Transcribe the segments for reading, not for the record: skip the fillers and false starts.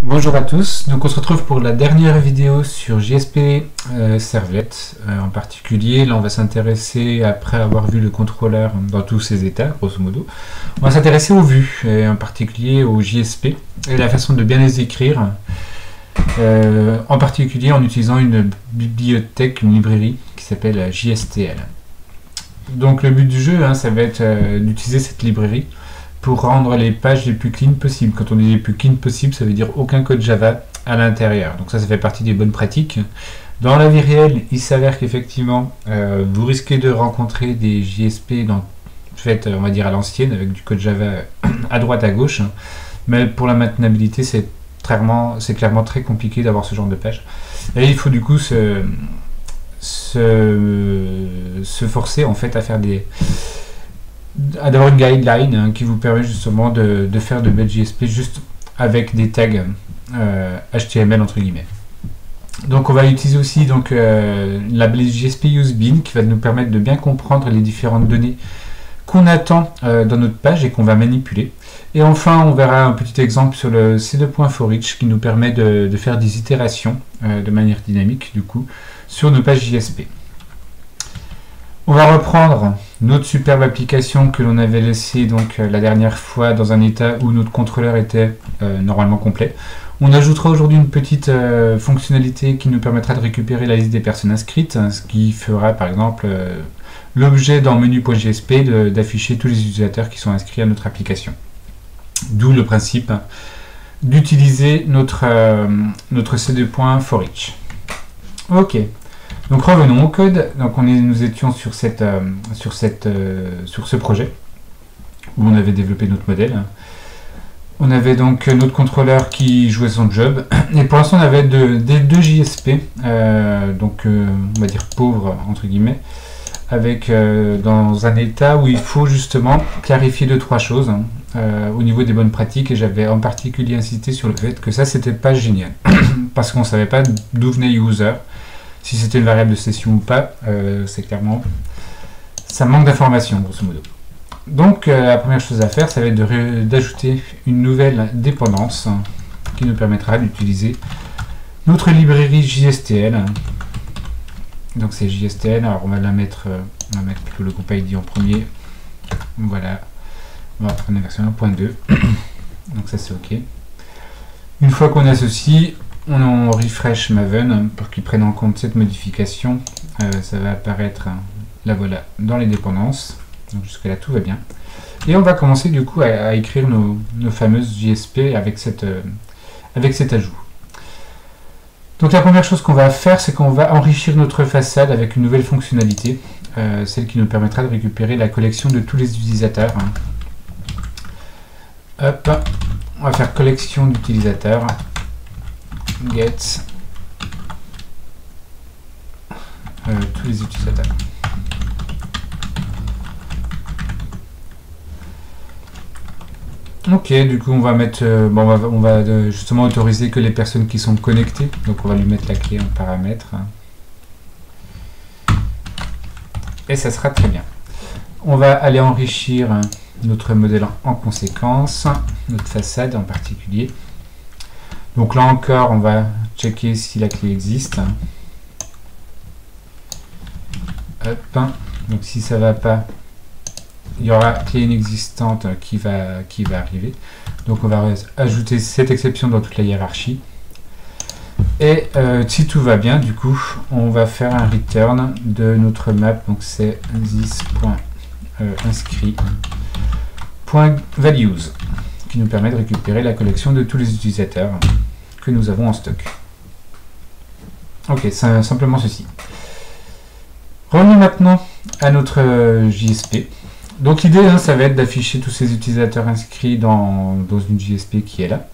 Bonjour à tous, donc on se retrouve pour la dernière vidéo sur JSP Servlet. En particulier, là on va s'intéresser, après avoir vu le contrôleur dans tous ses états, grosso modo, on va s'intéresser aux vues, et en particulier aux JSP, et la façon de bien les écrire, en particulier en utilisant une bibliothèque, une librairie qui s'appelle JSTL. Donc le but du jeu, ça va être d'utiliser cette librairie pour rendre les pages les plus clean possibles. Quand on dit les plus clean possibles, ça veut dire aucun code Java à l'intérieur. Donc ça fait partie des bonnes pratiques. Dans la vie réelle, il s'avère qu'effectivement, vous risquez de rencontrer des JSP on va dire à l'ancienne, avec du code Java à droite, à gauche. Mais pour la maintenabilité, c'est clairement très compliqué d'avoir ce genre de page. Et il faut du coup se forcer en fait à faire d'avoir une guideline qui vous permet justement de faire de belles JSP juste avec des tags HTML entre guillemets. Donc on va utiliser aussi la JSP UseBean qui va nous permettre de bien comprendre les différentes données qu'on attend dans notre page et qu'on va manipuler. Et enfin on verra un petit exemple sur le C2.forEach qui nous permet de faire des itérations de manière dynamique du coup sur nos pages JSP. On va reprendre notre superbe application que l'on avait laissée la dernière fois dans un état où notre contrôleur était normalement complet. On ajoutera aujourd'hui une petite fonctionnalité qui nous permettra de récupérer la liste des personnes inscrites, ce qui fera par exemple l'objet dans menu.jsp d'afficher tous les utilisateurs qui sont inscrits à notre application. D'où le principe d'utiliser notre C2.forEach. Ok. Donc revenons au code. Donc nous étions sur ce projet où on avait développé notre modèle. On avait donc notre contrôleur qui jouait son job. Et pour l'instant on avait deux JSP, on va dire pauvres entre guillemets, avec dans un état où il faut justement clarifier 2-3 choses au niveau des bonnes pratiques. Et j'avais en particulier insisté sur le fait que ça c'était pas génial parce qu'on savait pas d'où venait user. Si c'était une variable de session ou pas, c'est clairement... ça manque d'informations, grosso modo. Donc, la première chose à faire, ça va être d'ajouter une nouvelle dépendance qui nous permettra d'utiliser notre librairie JSTL. Donc, c'est JSTL. Alors, on va mettre plutôt le groupe ID en premier. Voilà. On va prendre la version 1.2. Donc, ça, c'est OK. Une fois qu'on a ceci, on refresh Maven pour qu'il prenne en compte cette modification. Ça va apparaître, là voilà, dans les dépendances. Donc jusque là tout va bien. Et on va commencer du coup à écrire nos fameuses JSP avec cet ajout. Donc la première chose qu'on va faire, c'est qu'on va enrichir notre façade avec une nouvelle fonctionnalité, celle qui nous permettra de récupérer la collection de tous les utilisateurs. Hop, on va faire collection d'utilisateurs. Get tous les utilisateurs. Ok, du coup on va mettre, on va justement autoriser que les personnes qui sont connectées. Donc on va lui mettre la clé en paramètres. Et ça sera très bien. On va aller enrichir notre modèle en conséquence, notre façade en particulier. Donc là encore, on va checker si la clé existe. Hop. Donc si ça ne va pas, il y aura clé inexistante qui va arriver. Donc on va ajouter cette exception dans toute la hiérarchie. Et si tout va bien, du coup, on va faire un return de notre map. Donc c'est this.inscrit.values qui nous permet de récupérer la collection de tous les utilisateurs que nous avons en stock. Ok, c'est simplement ceci. Revenons maintenant à notre JSP. Donc l'idée, ça va être d'afficher tous ces utilisateurs inscrits dans une JSP qui est là.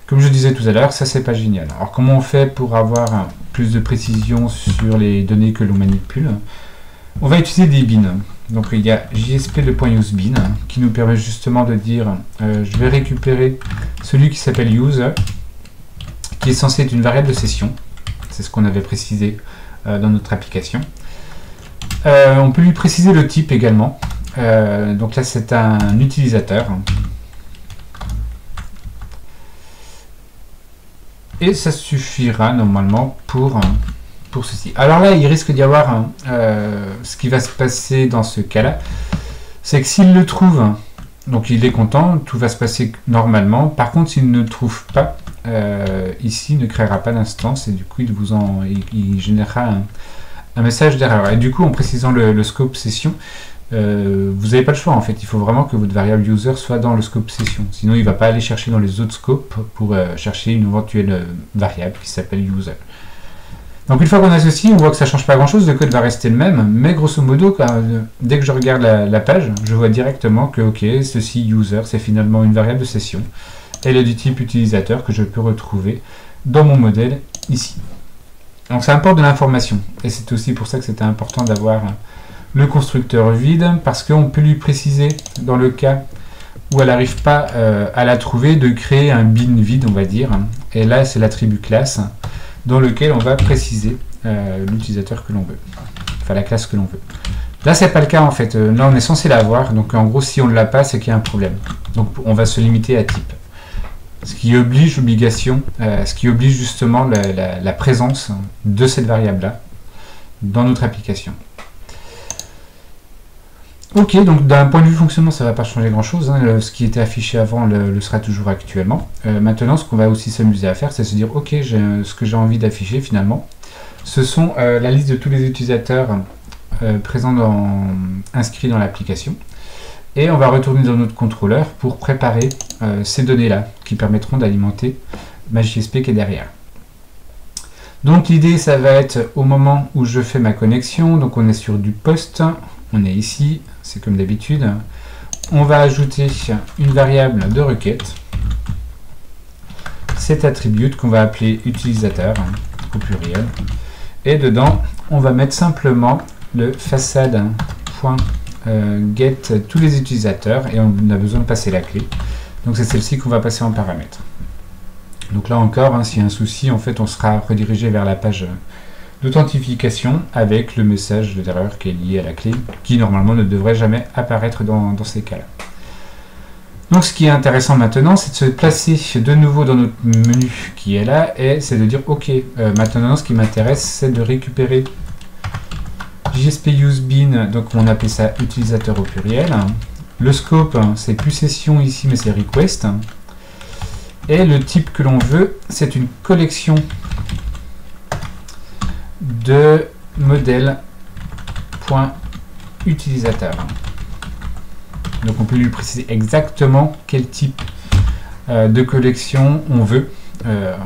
Comme je disais tout à l'heure, ça c'est pas génial. Alors comment on fait pour avoir plus de précision sur les données que l'on manipule? On va utiliser des beans. Donc il y a JSP.useBean qui nous permet justement de dire je vais récupérer celui qui s'appelle use, qui est censé être une variable de session. C'est ce qu'on avait précisé dans notre application. On peut lui préciser le type également. Donc là c'est un utilisateur. Et ça suffira normalement pour ceci. Alors là, il risque d'y avoir ce qui va se passer dans ce cas-là, c'est que s'il le trouve, donc il est content, tout va se passer normalement. Par contre, s'il ne le trouve pas, ici, il ne créera pas d'instance et du coup, il générera un message d'erreur. Et du coup, en précisant le scope session, vous n'avez pas le choix en fait. Il faut vraiment que votre variable user soit dans le scope session. Sinon, il ne va pas aller chercher dans les autres scopes pour chercher une éventuelle variable qui s'appelle user. Donc une fois qu'on a ceci, on voit que ça ne change pas grand chose, le code va rester le même, mais grosso modo, dès que je regarde la page, je vois directement que ok, ceci user, c'est finalement une variable de session. Elle est du type utilisateur que je peux retrouver dans mon modèle ici. Donc ça apporte de l'information, et c'est aussi pour ça que c'était important d'avoir le constructeur vide, parce qu'on peut lui préciser, dans le cas où elle n'arrive pas à la trouver, de créer un bin vide, on va dire, et là c'est l'attribut classe, dans lequel on va préciser l'utilisateur que l'on veut, enfin la classe que l'on veut. Là, c'est pas le cas en fait. Là, on est censé l'avoir, donc en gros, si on ne l'a pas, c'est qu'il y a un problème. Donc, on va se limiter à type. Ce qui oblige justement la présence de cette variable-là dans notre application. Ok, donc d'un point de vue fonctionnement, ça ne va pas changer grand-chose. Hein. Ce qui était affiché avant le sera toujours actuellement. Maintenant, ce qu'on va aussi s'amuser à faire, c'est se dire, ok, ce que j'ai envie d'afficher finalement, ce sont la liste de tous les utilisateurs présents inscrits dans l'application. Et on va retourner dans notre contrôleur pour préparer ces données-là, qui permettront d'alimenter ma JSP qui est derrière. Donc l'idée, ça va être au moment où je fais ma connexion, donc on est sur du post, on est ici, c'est comme d'habitude. On va ajouter une variable de requête, cet attribut qu'on va appeler utilisateur au pluriel. Et dedans, on va mettre simplement le façade.get tous les utilisateurs et on a besoin de passer la clé. Donc c'est celle-ci qu'on va passer en paramètre. Donc là encore, hein, s'il y a un souci, en fait, on sera redirigé vers la page d'authentification avec le message d'erreur qui est lié à la clé, qui normalement ne devrait jamais apparaître dans ces cas-là. Donc ce qui est intéressant maintenant, c'est de se placer de nouveau dans notre menu qui est là, et c'est de dire ok, maintenant ce qui m'intéresse, c'est de récupérer JSP useBin, donc on appelle ça utilisateur au pluriel. Le scope, c'est plus session ici, mais c'est request. Et le type que l'on veut, c'est une collection de modèle.utilisateur. Donc on peut lui préciser exactement quel type de collection on veut,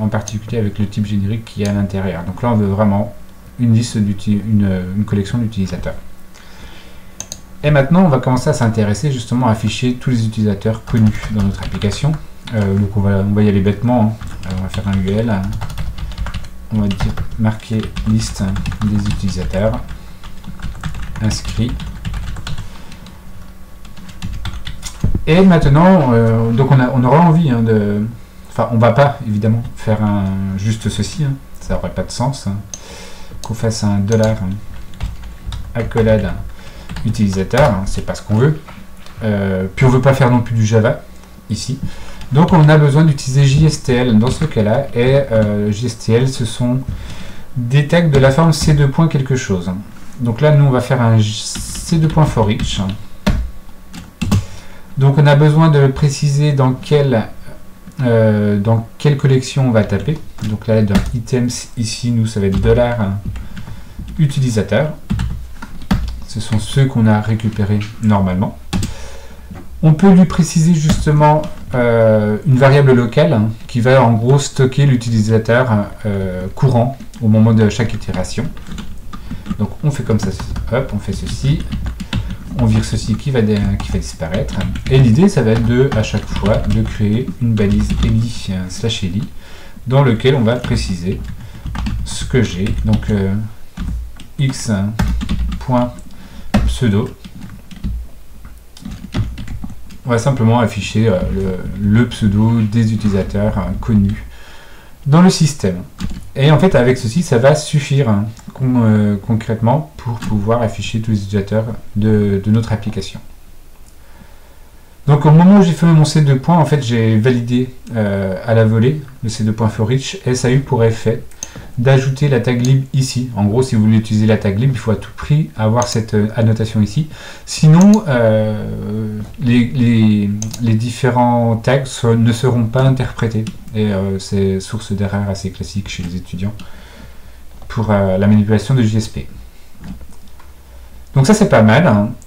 en particulier avec le type générique qui est à l'intérieur. Donc là on veut vraiment une liste une collection d'utilisateurs. Et maintenant on va commencer à s'intéresser justement à afficher tous les utilisateurs connus dans notre application. Donc on va y aller bêtement, hein. On va faire un UL, on va dire marquer liste des utilisateurs inscrits. Et maintenant, donc on aura envie de... Enfin, on va pas évidemment faire juste ceci, hein. Ça n'aurait pas de sens. Hein. Qu'on fasse un $accolade utilisateur, hein, c'est pas ce qu'on veut. Puis on veut pas faire non plus du Java ici. Donc on a besoin d'utiliser JSTL dans ce cas-là. Et JSTL, ce sont des tags de la forme C2. quelque chose. Donc là, nous, on va faire un C2.forEach. Donc on a besoin de préciser dans quelle collection on va taper. Donc là, dans items, ici, nous, ça va être $utilisateur. Ce sont ceux qu'on a récupérés normalement. On peut lui préciser justement une variable locale, hein, qui va en gros stocker l'utilisateur courant au moment de chaque itération. Donc on fait comme ça, hop, on fait ceci. On vire ceci qui va disparaître. Et l'idée, ça va être à chaque fois de créer une balise eli/eli dans lequel on va préciser ce que j'ai. Donc x.pseudo. On va simplement afficher le pseudo des utilisateurs connus dans le système. Et en fait, avec ceci, ça va suffire concrètement pour pouvoir afficher tous les utilisateurs de notre application. Donc au moment où j'ai fait mon C2 points, en fait j'ai validé à la volée le C2 points for each, et ça a eu pour effet d'ajouter la tag lib ici. En gros, si vous voulez utiliser la tag lib, il faut à tout prix avoir cette annotation ici. Sinon, les différents tags ne seront pas interprétés. Et c'est source d'erreur assez classique chez les étudiants pour la manipulation de JSP. Donc ça c'est pas mal.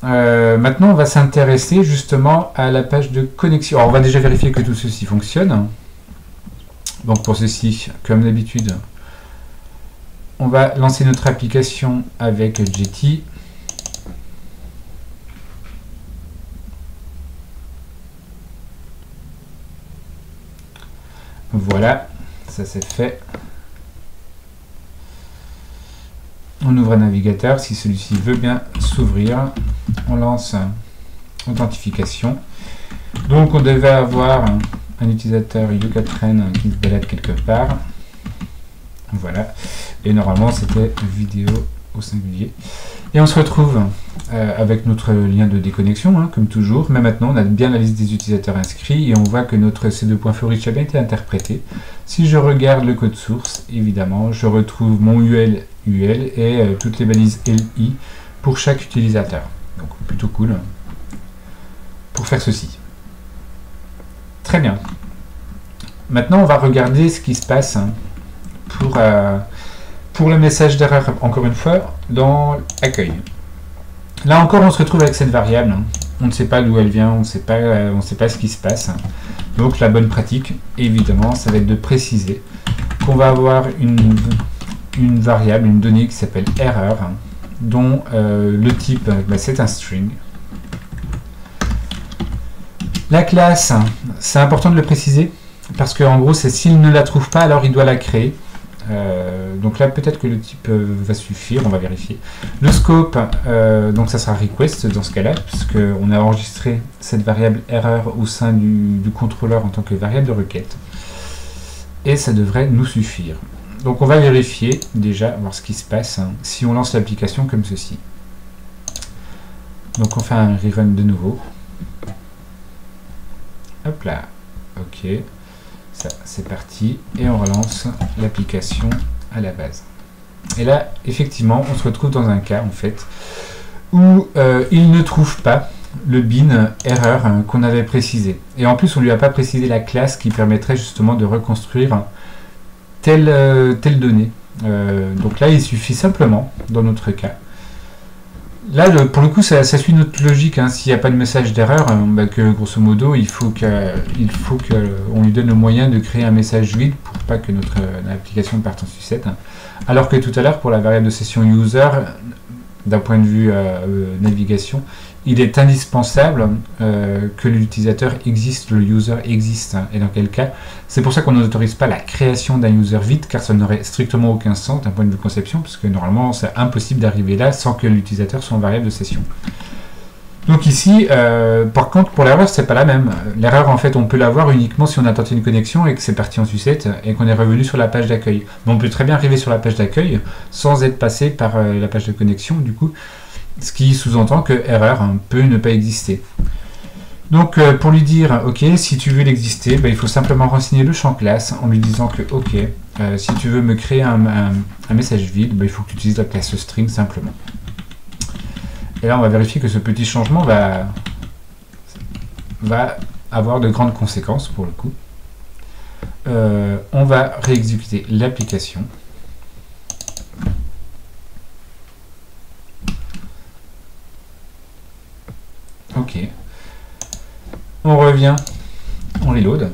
Maintenant on va s'intéresser justement à la page de connexion. Alors on va déjà vérifier que tout ceci fonctionne. Donc pour ceci, comme d'habitude, on va lancer notre application avec Jetty. Voilà, ça c'est fait. On ouvre un navigateur, si celui-ci veut bien s'ouvrir. On lance authentification. Donc on devait avoir un utilisateur Yucatren qui se balade quelque part. Voilà. Et normalement c'était vidéo au singulier. Et on se retrouve avec notre lien de déconnexion, comme toujours. Mais maintenant on a bien la liste des utilisateurs inscrits et on voit que notre C2.forEach a bien été interprété. Si je regarde le code source, évidemment, je retrouve mon UL et toutes les balises LI pour chaque utilisateur. Donc plutôt cool pour faire ceci. Très bien. Maintenant on va regarder ce qui se passe pour le message d'erreur, encore une fois, dans accueil. Là encore on se retrouve avec cette variable. On ne sait pas d'où elle vient, on ne sait pas ce qui se passe. Donc la bonne pratique, évidemment, ça va être de préciser qu'on va avoir une variable, une donnée qui s'appelle erreur, dont le type, c'est un string. La classe, c'est important de le préciser, parce qu'en gros, c'est s'il ne la trouve pas, alors il doit la créer. Donc là, peut-être que le type va suffire, on va vérifier. Le scope, donc ça sera request dans ce cas-là, puisqu'on a enregistré cette variable erreur au sein du contrôleur en tant que variable de requête. Et ça devrait nous suffire. Donc on va vérifier déjà, voir ce qui se passe si on lance l'application comme ceci. Donc on fait un rerun de nouveau. Hop là, ok, ça c'est parti, et on relance l'application à la base. Et là, effectivement, on se retrouve dans un cas en fait où il ne trouve pas le bin erreur qu'on avait précisé. Et en plus, on lui a pas précisé la classe qui permettrait justement de reconstruire telle donnée. Donc là, il suffit simplement, dans notre cas. Là, pour le coup, ça suit notre logique. S'il n'y a pas de message d'erreur, que grosso modo, il faut qu'on lui donne le moyen de créer un message vide pour pas que notre application parte en sucette. Alors que tout à l'heure, pour la variable de session user, d'un point de vue navigation, il est indispensable que l'utilisateur existe, le user existe. Et dans quel cas, c'est pour ça qu'on n'autorise pas la création d'un user vide, car ça n'aurait strictement aucun sens d'un point de vue conception, puisque normalement c'est impossible d'arriver là sans que l'utilisateur soit en variable de session. Donc ici, par contre, pour l'erreur, c'est pas la même. L'erreur, en fait, on peut l'avoir uniquement si on a tenté une connexion et que c'est parti en sucette et qu'on est revenu sur la page d'accueil. Mais on peut très bien arriver sur la page d'accueil sans être passé par la page de connexion, du coup. Ce qui sous-entend que erreur peut ne pas exister. Donc pour lui dire ok, si tu veux l'exister, il faut simplement renseigner le champ classe en lui disant que ok, si tu veux me créer un message vide, il faut que tu utilises la classe string simplement. Et là on va vérifier que ce petit changement va avoir de grandes conséquences pour le coup. On va réexécuter l'application. Ok, on revient, on reload,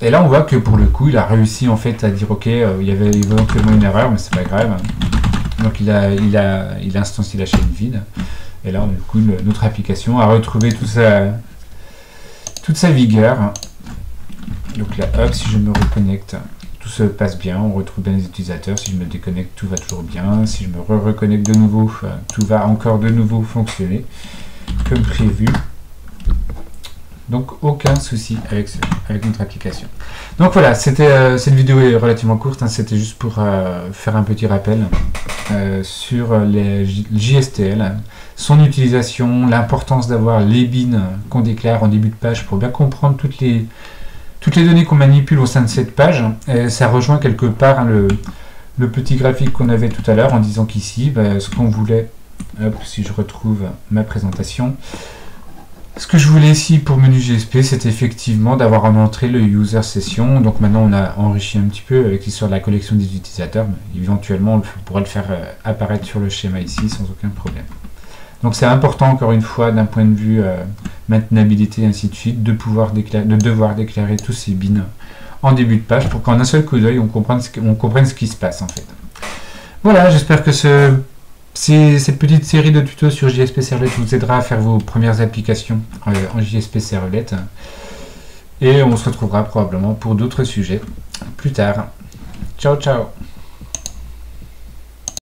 et là on voit que pour le coup il a réussi en fait à dire ok, il y avait éventuellement une erreur mais c'est pas grave, donc il a instancié la chaîne vide, et là du coup notre application a retrouvé toute sa vigueur. Donc là hop, si je me reconnecte, tout se passe bien, on retrouve bien les utilisateurs, si je me déconnecte tout va toujours bien, si je me reconnecte de nouveau, tout va encore de nouveau fonctionner comme prévu. Donc aucun souci avec notre application. Donc voilà, cette vidéo est relativement courte, c'était juste pour faire un petit rappel sur les JSTL, son utilisation, l'importance d'avoir les bins qu'on déclare en début de page pour bien comprendre toutes les données qu'on manipule au sein de cette page. Et ça rejoint quelque part le petit graphique qu'on avait tout à l'heure en disant qu'ici, ce qu'on voulait, hop, si je retrouve ma présentation, ce que je voulais ici pour menu GSP, c'est effectivement d'avoir en entrée le user session. Donc maintenant on a enrichi un petit peu avec l'histoire de la collection des utilisateurs, mais éventuellement on pourra le faire apparaître sur le schéma ici sans aucun problème. Donc c'est important encore une fois d'un point de vue maintenabilité et ainsi de suite de devoir déclarer tous ces bins en début de page pour qu'en un seul coup d'œil on comprenne ce qui se passe en fait. Voilà, j'espère que cette petite série de tutos sur JSP Servlet vous aidera à faire vos premières applications en JSP Servlet. Et on se retrouvera probablement pour d'autres sujets plus tard. Ciao ciao.